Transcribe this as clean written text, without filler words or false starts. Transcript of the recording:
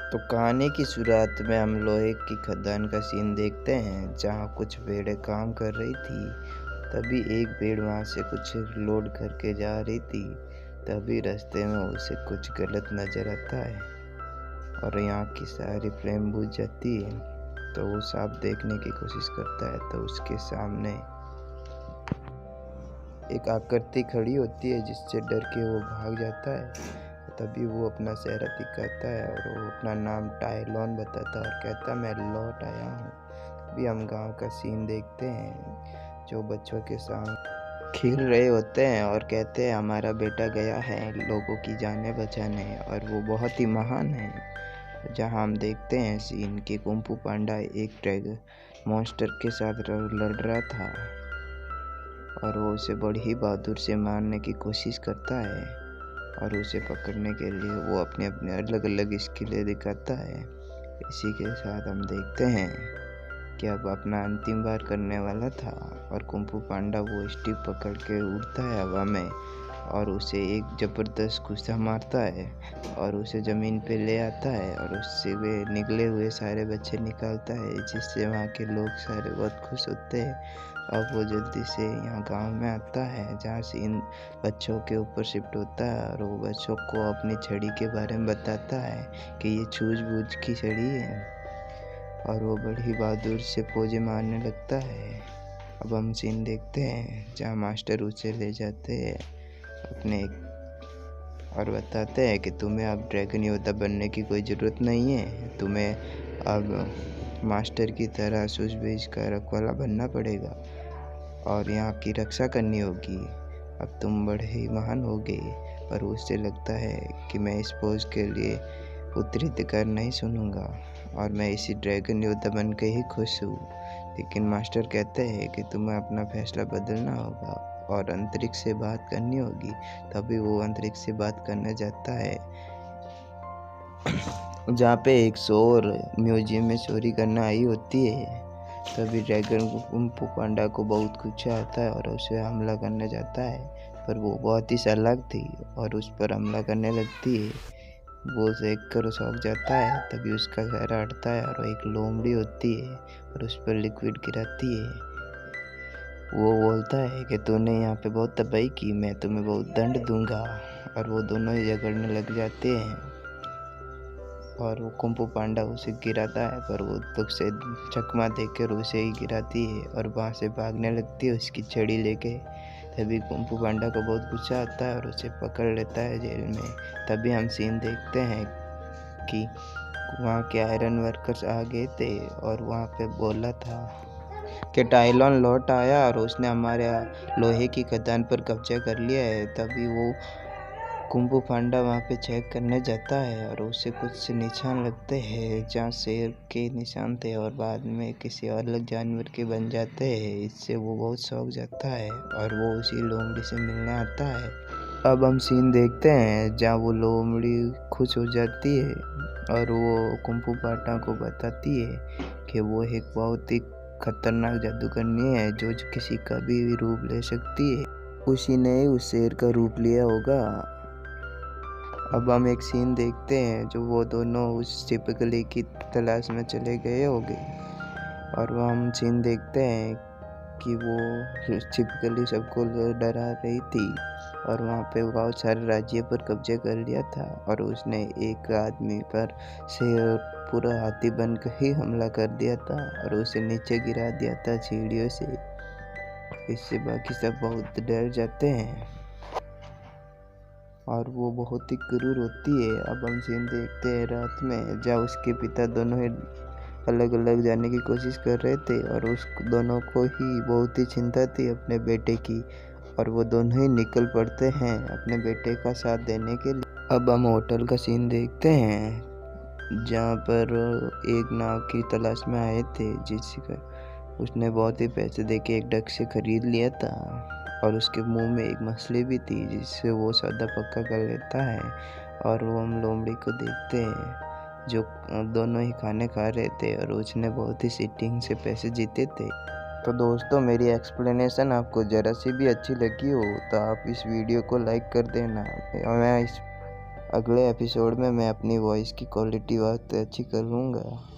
तो कहानी की शुरुआत में हम लोहे की खदान का सीन देखते हैं जहाँ कुछ भेड़ें काम कर रही थी। तभी एक भेड़ वहाँ से कुछ लोड करके जा रही थी। तभी रास्ते में उसे कुछ गलत नजर आता है और यहाँ की सारी फ्लेम बुझ जाती है। तो वो सांप देखने की कोशिश करता है तो उसके सामने एक आकृति खड़ी होती है जिससे डर के वो भाग जाता है। तभी वो अपना चेहरा दिखाता है और वो अपना नाम टाइलॉन बताता है और कहता है मैं लौट आया हूँ। अभी हम गांव का सीन देखते हैं जो बच्चों के साथ खेल रहे होते हैं और कहते हैं हमारा बेटा गया है लोगों की जानें बचाने और वो बहुत ही महान है। जहां हम देखते हैं सीन कि कुंफू पांडा एक ड्रैगन मॉन्स्टर के साथ लड़ रहा था और वो उसे बड़ी ही बहादुर से मारने की कोशिश करता है और उसे पकड़ने के लिए वो अपने अपने अलग अलग स्किलें दिखाता है। इसी के साथ हम देखते हैं कि अब अपना अंतिम बार करने वाला था और कुंफू पांडा वो स्टिक पकड़ के उड़ता है हवा में और उसे एक ज़बरदस्त गुस्सा मारता है और उसे ज़मीन पे ले आता है और उससे वे निकले हुए सारे बच्चे निकालता है जिससे वहाँ के लोग सारे बहुत खुश होते हैं। अब वो जल्दी से यहाँ गांव में आता है जहाँ से इन बच्चों के ऊपर शिफ्ट होता है और वो बच्चों को अपनी छड़ी के बारे में बताता है कि ये सूझबूझ की छड़ी है और वो बड़ी बहादुर से पोजे मारने लगता है। अब हम सीन देखते हैं जहाँ मास्टर उसे ले जाते हैं अपने और बताते हैं कि तुम्हें अब ड्रैगन योद्धा बनने की कोई ज़रूरत नहीं है, तुम्हें अब मास्टर की तरह सूझबूझ का रखवाला बनना पड़ेगा और यहाँ की रक्षा करनी होगी। अब तुम बड़े ही महान हो गए। पर उसे लगता है कि मैं इस पोज के लिए उत्तरी कर नहीं सुनूंगा और मैं इसी ड्रैगन योद्धा बन के ही खुश हूँ। लेकिन मास्टर कहते हैं कि तुम्हें अपना फैसला बदलना होगा और अंतरिक्ष से बात करनी होगी। तभी वो अंतरिक्ष से बात करने जाता है जहाँ पे एक शोर म्यूजियम में चोरी करना आई होती है। तभी ड्रैगन कुंफू पांडा को बहुत गुस्सा आता है और उसे हमला करने जाता है पर वो बहुत ही चालाक थी और उस पर हमला करने लगती है। वो देख कर चौंक जाता है। तभी उसका चेहरा हटता है और एक लोमड़ी होती है और उस पर लिक्विड गिराती है। वो बोलता है कि तूने यहाँ पे बहुत तबाही की, मैं तुम्हें बहुत दंड दूंगा और वो दोनों ही झगड़ने लग जाते हैं और वो कुंफू पांडा उसे गिराता है पर वो दुख से चकमा देकर उसे ही गिराती है और वहाँ से भागने लगती है उसकी छड़ी लेके। तभी कुंफू पांडा को बहुत गुस्सा आता है और उसे पकड़ लेता है जेल में। तभी हम सीन देखते हैं कि वहाँ के आयरन वर्कर्स आ गए थे और वहाँ पे बोला था कि टाइलॉन लौट आया और उसने हमारे लोहे की खदान पर कब्जा कर लिया है। तभी वो कुंफू पांडा वहाँ पे चेक करने जाता है और उसे कुछ निशान लगते हैं जहाँ शेर के निशान थे और बाद में किसी अलग जानवर के बन जाते हैं। इससे वो बहुत शौक जाता है और वो उसी लोमड़ी से मिलने आता है। अब हम सीन देखते हैं जहाँ वो लोमड़ी खुश हो जाती है और वो कुंफू पांडा को बताती है कि वो एक बहुत ही खतरनाक जादूगरनी है जो किसी का भी रूप ले सकती है। उसी ने उस शेर का रूप लिया होगा। अब हम एक सीन देखते हैं जो वो दोनों उस छिपकली की तलाश में चले गए होंगे और वह हम सीन देखते हैं कि वो छिपकली सबको डरा रही थी और वहाँ पे बहुत सारे राज्य पर कब्जे कर लिया था और उसने एक आदमी पर से पूरा हाथी बनकर ही हमला कर दिया था और उसे नीचे गिरा दिया था सीढ़ियों से। इससे बाकी सब बहुत डर जाते हैं और वो बहुत ही क्रूर होती है। अब हम सीन देखते हैं रात में जहाँ उसके पिता दोनों ही अलग अलग जाने की कोशिश कर रहे थे और उस दोनों को ही बहुत ही चिंता थी अपने बेटे की और वो दोनों ही निकल पड़ते हैं अपने बेटे का साथ देने के लिए। अब हम होटल का सीन देखते हैं जहाँ पर एक नाव की तलाश में आए थे जिसका उसने बहुत ही पैसे देके एक डक से खरीद लिया था और उसके मुंह में एक मछली भी थी जिससे वो सौदा पक्का कर लेता है। और वो हम लोमड़ी को देखते हैं जो दोनों ही खाने खा रहे थे और उसने बहुत ही सीटिंग से पैसे जीते थे। तो दोस्तों मेरी एक्सप्लेनेशन आपको ज़रा सी भी अच्छी लगी हो तो आप इस वीडियो को लाइक कर देना। मैं इस अगले एपिसोड में मैं अपनी वॉइस की क्वालिटी बहुत अच्छी करूँगा।